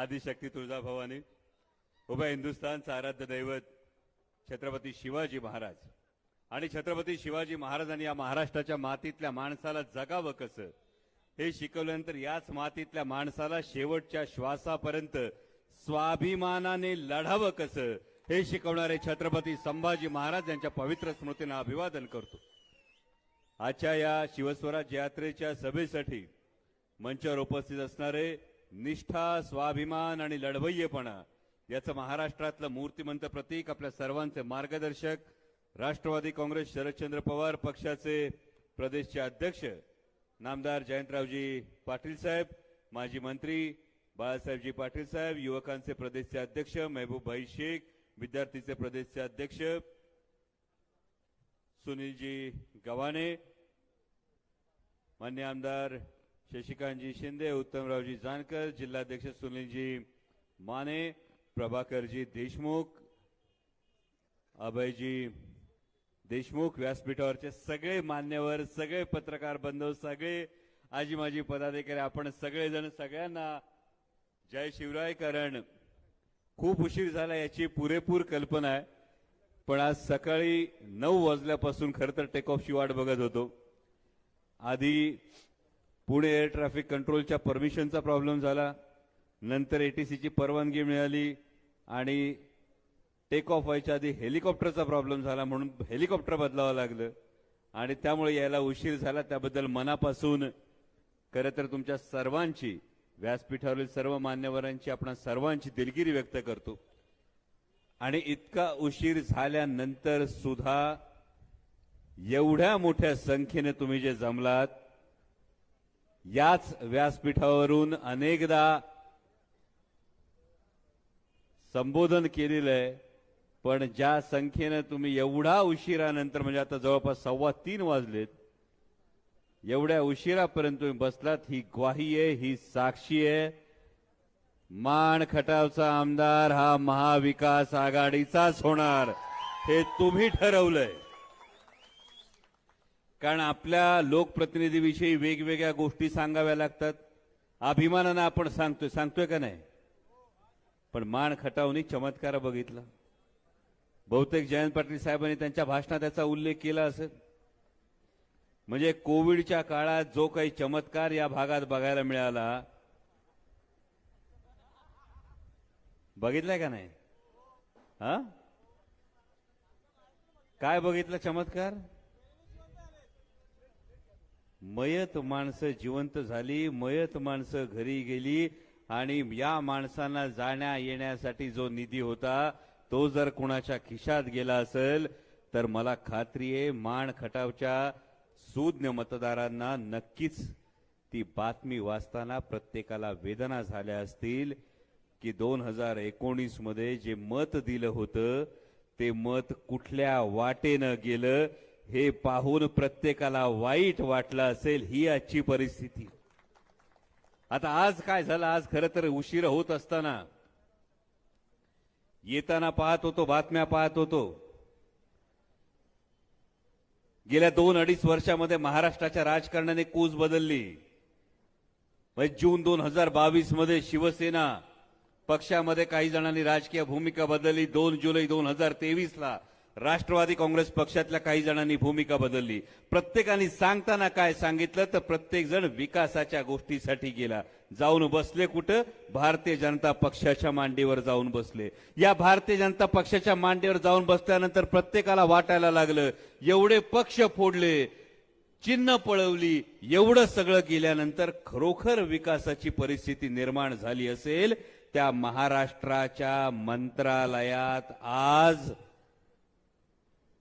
आदिशक्ती तुळजाभवानी, उभय हिंदुस्थानचं आराध्य दैवत छत्रपती शिवाजी महाराज आणि छत्रपती शिवाजी महाराजांनी या महाराष्ट्राच्या मातीतल्या माणसाला जगावं कसं हे शिकवल्यानंतर याच मातीतल्या माणसाला शेवटच्या श्वासापर्यंत स्वाभिमानाने लढावं कसं हे शिकवणारे छत्रपती संभाजी महाराज यांच्या पवित्र स्मृतींना अभिवादन करतो। आजच्या या शिवस्वराज्य यात्रेच्या सभेसाठी मंचावर उपस्थित असणारे निष्ठा, स्वाभिमान आणि लढवय्येपणा याचं महाराष्ट्रातलं मूर्तिमंत प्रतीक, आपल्या सर्वांचे मार्गदर्शक, राष्ट्रवादी काँग्रेस शरदचंद्र पवार पक्षाचे प्रदेशचे अध्यक्ष नामदार जयंतरावजी पाटील साहेब, माजी मंत्री बाळासाहेबजी पाटील साहेब, युवकांचे प्रदेशचे अध्यक्ष महबूब भाई शेख, विद्यार्थीचे प्रदेशचे अध्यक्ष सुनीलजी गव्हाणे, मान्य आमदार शशिकांतजी शिंदे, उत्तमरावजी जानकर, जिल्हाध्यक्ष सुनीलजी माने, प्रभाकरजी देशमुख, अभयजी देशमुख, व्यासपीठावरचे सगळे मान्यवर, सगळे पत्रकार बंधू, सगळे आजी माजी पदाधिकारी, आपण सगळेजण सगळ्यांना जय शिवराय। कारण खूप उशीर झाला याची पुरेपूर कल्पना आहे, पण आज सकाळी 9 वाजल्यापासून खरं तर टेक ऑफची वाट बघत होतो। आधी पुणे एअर ट्रॅफिक कंट्रोलच्या परमिशनचा प्रॉब्लेम झाला, नंतर एटीसीची परवानगी मिळाली आणि टेक ऑफ व्हायच्या आधी हेलिकॉप्टरचा प्रॉब्लेम झाला, म्हणून हेलिकॉप्टर बदलावं लागलं आणि त्यामुळे यायला उशीर झाला। त्याबद्दल मनापासून खरं तर तुमच्या सर्वांची, व्यासपीठावरील सर्व मान्यवरांची, आपण सर्वांची दिलगिरी व्यक्त करतो। आणि इतका उशीर झाल्यानंतर सुद्धा एवढ्या मोठ्या संख्येने तुम्ही जे जमलात, याच व्यासपीठावरून अनेकदा संबोधन केलेलं आहे, पण ज्या संख्येने तुम्ही एवढा उशिरानंतर, म्हणजे आता जवळपास 3:15 वाजलेत, एवढ्या उशिरापर्यंत तुम्ही बसलात, ही ग्वाही आहे, ही साक्षी आहे मान खटावचा आमदार हा महाविकास आघाडीचाच होणार हे तुम्ही ठरवलंय। कारण आपल्या लोकप्रतिनिधीविषयी वेगवेगळ्या गोष्टी सांगाव्या लागतात, अभिमानानं आपण सांगतोय का नाही, पण मान खटावनी चमत्कार बघितला। बहुतेक जयंत पाटील साहेबांनी त्यांच्या भाषणात त्याचा उल्लेख केला असेल। म्हणजे कोविडच्या काळात जो काही चमत्कार या भागात बघायला मिळाला, बघितलाय का नाही? हा, काय बघितलं चमत्कार? मयत माणसं जिवंत झाली, मयत माणसं घरी गेली आणि या माणसांना जाण्या येण्यासाठी जो निधी होता तो जर कुणाच्या खिशात गेला असेल तर मला खात्री आहे मान खटावच्या सूज्ञ मतदारांना नक्कीच ती बातमी वाचताना प्रत्येकाला वेदना झाल्या असतील की 2019 मध्ये जे मत दिलं होतं ते मत कुठल्या वाटेनं गेलं हे पाहून प्रत्येकाला वाईट वाटलं असेल। ही आजची परिस्थिती। आता आज काय झालं, आज खरं तर उशीर होत असताना येताना पाहत होतो, बातम्या पाहत होतो, गेल्या 2-2.5 वर्षामध्ये महाराष्ट्राच्या राजकारणाने कूच बदलली। म्हणजे जून 2022 मध्ये शिवसेना पक्षामध्ये काही जणांनी राजकीय भूमिका बदलली, 2 जुलै 2023 ला राष्ट्रवादी काँग्रेस पक्षातल्या काही जणांनी भूमिका बदलली। प्रत्येकाने सांगताना काय सांगितलं तर प्रत्येक जण विकासाच्या गोष्टीसाठी गेला, जाऊन बसले कुठं? भारतीय जनता पक्षाच्या मांडीवर जाऊन बसले। या भारतीय जनता पक्षाच्या मांडीवर जाऊन बसल्यानंतर प्रत्येकाला वाटायला लागलं एवढे पक्ष फोडले, चिन्ह पळवली, एवढं सगळं गेल्यानंतर खरोखर विकासाची परिस्थिती निर्माण झाली असेल त्या महाराष्ट्राच्या मंत्रालयात आज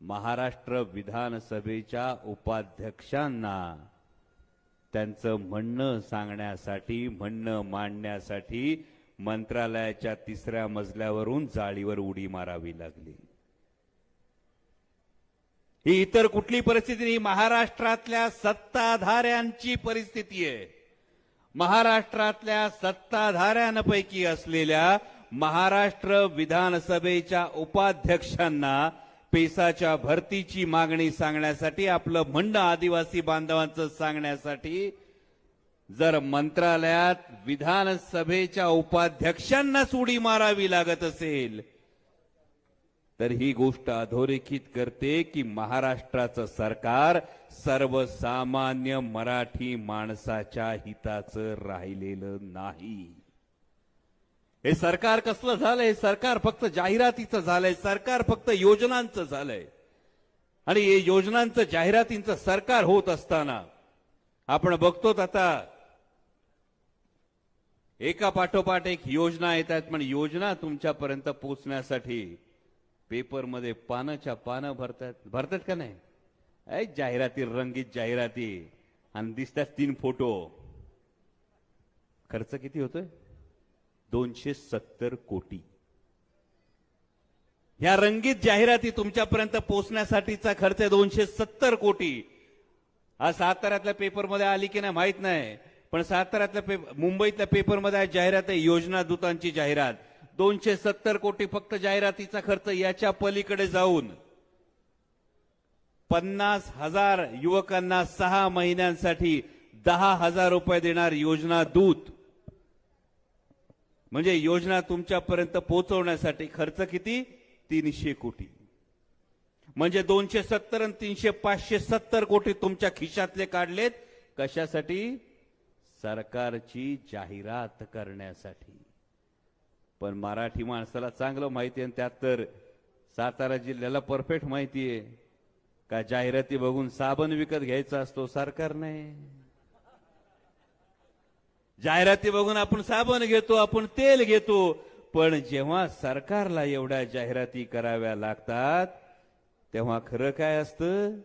महाराष्ट्र विधानसभेच्या उपाध्यक्षांना त्यांचं म्हणणं सांगण्यासाठी, म्हणणं मांडण्यासाठी मंत्रालयाच्या 3ऱ्या मजल्यावरून जाळीवर उडी मारावी लागली। ही इतर कुठली परिस्थिती नाही, महाराष्ट्रातल्या सत्ताधाऱ्यांची परिस्थिती आहे। महाराष्ट्रातल्या सत्ताधाऱ्यांपैकी असलेल्या महाराष्ट्र विधानसभेच्या उपाध्यक्षांना पेसाच्या भरतीची मागणी सांगण्यासाठी, आपलं म्हणणं आदिवासी बांधवांचं सांगण्यासाठी जर मंत्रालयात विधानसभेच्या उपाध्यक्षांनाच उडी मारावी लागत असेल तर ही गोष्ट अधोरेखित करते की महाराष्ट्राचं सरकार सर्वसामान्य मराठी माणसाच्या हिताचं राहिलेलं नाही. हे सरकार कसलं झालंय? सरकार फक्त जाहिरातीचं झालंय, सरकार फक्त योजनांचं झालंय. आणि हे योजनांचं जाहिरातींचं सरकार होत असताना आपण बघतो आता एका पाठोपाठ एक योजना येतात, पण योजना तुमच्यापर्यंत पोहोचण्यासाठी पेपरमध्ये पानाच्या पानं भरतात का नाही? जाहिराती, रंगीत जाहिराती, आणि दिसतात 3 फोटो. खर्च किती होतोय? 270 कोटी. ह्या रंगीत जाहिराती तुमच्यापर्यंत पोहोचण्यासाठीचा खर्च आहे 270 कोटी. आज साताऱ्यातल्या पेपरमध्ये आली की नाही माहित नाही, पण साताऱ्यातल्या मुंबईतल्या पेपरमध्ये आज जाहिरात आहे, योजना दूतांची जाहिरात. 270 कोटी फक्त जाहिरातीचा खर्च. याच्या पलीकडे जाऊन 50,000 युवकांना 6 महिन्यांसाठी 10,000 रुपये देणार योजना दूत. म्हणजे योजना तुमच्यापर्यंत पोहोचवण्यासाठी खर्च किती? 300 कोटी. म्हणजे 270 आणि 300 570 कोटी तुमच्या खिशातले काढलेत. कशासाठी? सरकारची जाहिरात करण्यासाठी. पण मराठी माणसाला चांगलं माहिती आहे, त्यात तर सातारा जिल्ह्याला परफेक्ट माहिती आहे का जाहिराती बघून साबण विकत घ्यायचा असतो, सरकार नाही. जाहिराती बघून आपण साबण घेतो, आपण तेल घेतो, पण जेव्हा सरकारला एवढ्या जाहिराती कराव्या लागतात तेव्हा खरं काय असतं?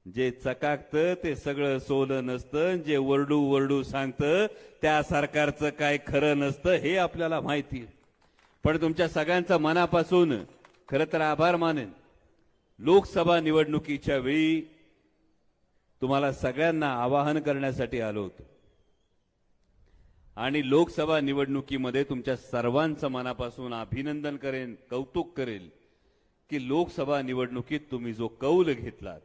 जे चकाकतं ते सगळं सोनं नसतं, जे वरडू वरडू सांगतं त्या सरकारचं काय खरं नसतं, हे आपल्याला माहिती. पण तुमच्या सगळ्यांचा मनापासून खरं तर आभार मानेन. लोकसभा निवडणुकीच्या वेळी तुम्हाला सगळ्यांना आवाहन करण्यासाठी आलो होतो आणि लोकसभा निवडणुकीमध्ये तुमच्या सर्वांचं मनापासून अभिनंदन करेन, कौतुक करेल की लोकसभा निवडणुकीत तुम्ही जो कौल घेतलात,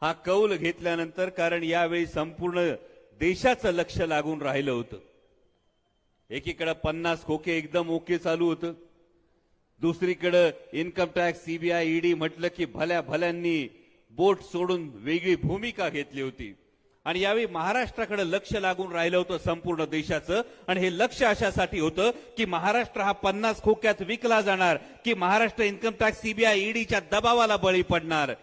हा कौल घेतल्यानंतर, कारण यावेळी संपूर्ण देशाचं लक्ष लागून राहिलं होतं. एकीकडे 50 खोके एकदम ओके चालू होतं, दुसरीकडे इन्कम टॅक्स, सीबीआय, ईडी म्हटलं की भल्या भल्यांनी बोट सोडून वेगळी भूमिका घेतली होती. आणि यावेळी महाराष्ट्राकडे लक्ष लागून राहिलं होतं संपूर्ण देशाचं. आणि हे लक्ष अशासाठी होतं की महाराष्ट्र हा 50 खोक्यात विकला जाणार, की महाराष्ट्र इन्कम टॅक्स, सीबीआय, ईडीच्या दबावाला बळी पडणार.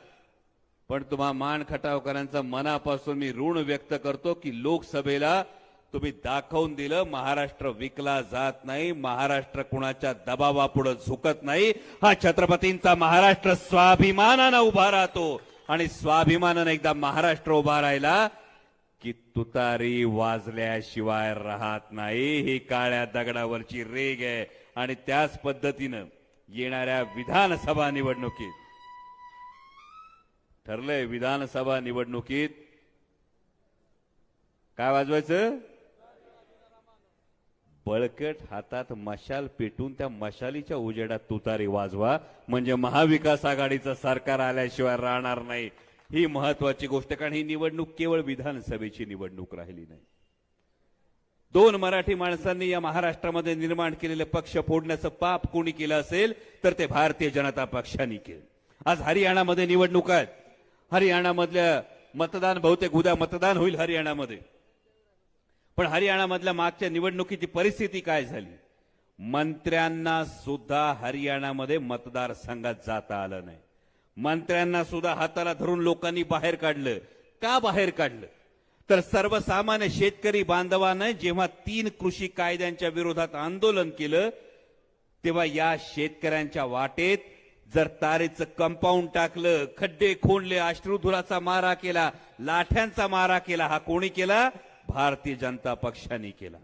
पण तुम्हा मान खटावकरांचा मनापासून मी ऋण व्यक्त करतो की लोकसभेला तुम्ही दाखवून दिलं महाराष्ट्र विकला जात नाही, महाराष्ट्र कुणाच्या दबावापुढे झुकत नाही. हा छत्रपतींचा महाराष्ट्र स्वाभिमानानं उभा राहतो. आणि स्वाभिमानानं एकदा महाराष्ट्र उभा राहिला की तुतारी वाजल्याशिवाय राहत नाही. ही काळ्या दगडावरची रेग आहे. आणि त्याच पद्धतीनं येणाऱ्या विधानसभा निवडणुकीत ठरलंय, विधानसभा निवडणुकीत काय वाजवायचं? बळकट हातात मशाल पेटून त्या मशालीच्या उजेडात तुतारी वाजवा, म्हणजे महाविकास आघाडीचं सरकार आल्याशिवाय राहणार नाही. ही महत्वाची गोष्ट. कारण ही निवडणूक केवळ विधानसभेची निवडणूक राहिली नाही. 2 मराठी माणसांनी या महाराष्ट्रामध्ये निर्माण केलेले पक्ष फोडण्याचं पाप कोणी केलं असेल तर ते भारतीय जनता पक्षाने केलं. आज हरियाणामध्ये निवडणूक आहेत. हरियाणामधल्या मतदान, बहुतेक उद्या मतदान होईल हरियाणामध्ये. पण हरियाणामधल्या मागच्या निवडणुकीची परिस्थिती काय झाली? मंत्र्यांना सुद्धा हरियाणामध्ये मतदारसंघात जाता आलं नाही. मंत्र्यांना सुद्धा हाताला धरून लोकांनी बाहेर काढलं. का बाहेर काढलं? तर सर्वसामान्य शेतकरी बांधवानं जेव्हा 3 कृषी कायद्यांच्या विरोधात आंदोलन केलं तेव्हा या शेतकऱ्यांच्या वाटेत जर तारेचं कंपाऊंड टाकलं, खड्डे खोडले, अश्रुधुराचा मारा केला, लाठ्यांचा मारा केला. हा कोणी केला? भारतीय जनता पक्षाने केला.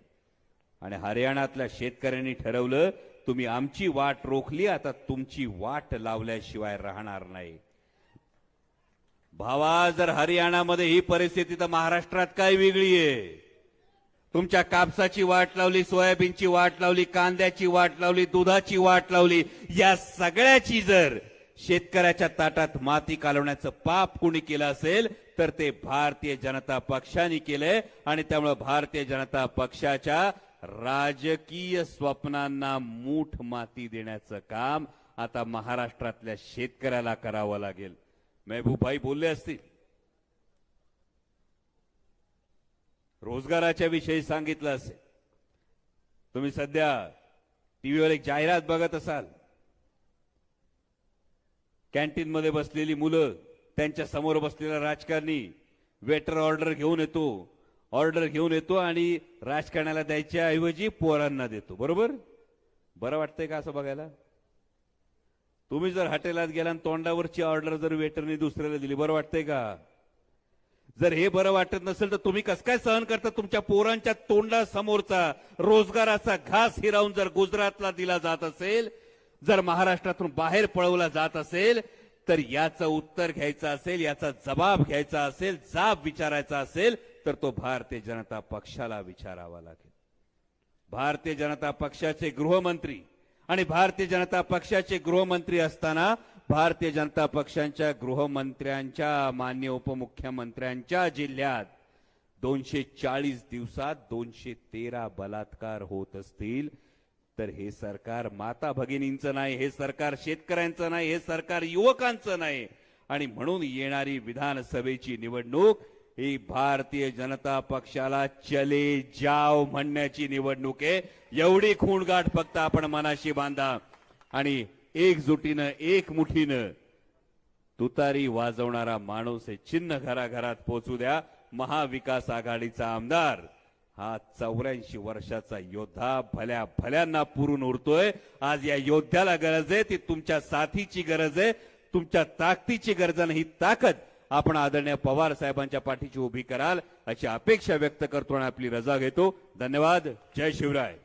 आणि हरियाणातल्या शेतकऱ्यांनी ठरवलं तुम्ही आमची वाट रोखली, आता तुमची वाट लावल्याशिवाय राहणार नाही. भावा, जर हरियाणामध्ये ही परिस्थिती तर महाराष्ट्रात काय वेगळी आहे? तुमच्या कापसाची वाट लावली, सोयाबीनची वाट लावली, कांद्याची वाट लावली, दुधाची वाट लावली. या सगळ्याची जर शेतकऱ्याच्या ताटात माती कालवण्याचं पाप कुणी केलं असेल तर ते भारतीय जनता पक्षाने केलंय आणि त्यामुळे भारतीय जनता पक्षाच्या राजकीय स्वप्नांना मूठ माती देण्याचं काम आता महाराष्ट्रातल्या शेतकऱ्याला करावं लागेल. महबूबभाई बोलले असतील, रोजगाराच्या विषयी सांगितलं असेल. तुम्ही सध्या टीव्हीवर एक जाहिरात बघत असाल, कॅन्टीन मध्ये बसलेली मुलं, त्यांच्या समोर बसलेला राजकारणी वेटर ऑर्डर घेऊन येतो आणि राजकारणाला द्यायच्या ऐवजी पोरांना देतो. बरोबर? बरं वाटतंय का असं बघायला? तुम्ही जर हॉटेलात गेला आणि तोंडावरची ऑर्डर जर वेटरने दुसऱ्याला दिली, बरं वाटतंय का? जर हे बरं वाटत नसेल तर तुम्ही कसं काय सहन करता? तुमच्या पोरांच्या तोंडासमोरचा रोजगाराचा घास हिरावून जर गुजरातला दिला जात असेल, जर महाराष्ट्रातून बाहेर पळवला जात असेल, तर याचं उत्तर घ्यायचं असेल, याचा जबाब घ्यायचा असेल, जाब विचारायचा असेल तर तो भारतीय जनता पक्षाला विचारावा लागेल. भारतीय जनता पक्षाचे गृहमंत्री आणि भारतीय जनता पक्षाचे गृहमंत्री असताना भारतीय जनता पक्षाच्या गृहमंत्र्यांच्या मान्य उपमुख्यमंत्र्यांच्या जिल्ह्यात 240 दिवसात 213 बलात्कार होत असतील तर हे सरकार माता भगिनींचं नाही, हे सरकार शेतकऱ्यांचं नाही, हे सरकार युवकांचं नाही. आणि म्हणून येणारी विधानसभेची निवडणूक ही भारतीय जनता पक्षाला चले जाव म्हणण्याची निवडणूक आहे. एवढी खूणगाठ फक्त आपण मनाशी बांधा आणि एकजुटीनं एकमुठीनं तुतारी वाजवणारा माणूस हे चिन्ह घराघरात पोहोचू द्या. महाविकास आघाडीचा आमदार हा 84 वर्षाचा योद्धा भल्या भल्यांना पुरून उरतोय. आज या योद्ध्याला गरज आहे, ती तुमच्या साथीची गरज आहे, तुमच्या ताकदीची गरज नाही. ही ताकद आपण आदरणीय पवार साहेबांच्या पाठीची उभी कराल अशी अपेक्षा व्यक्त करतो आणि आपली रजा घेतो. धन्यवाद. जय शिवराय.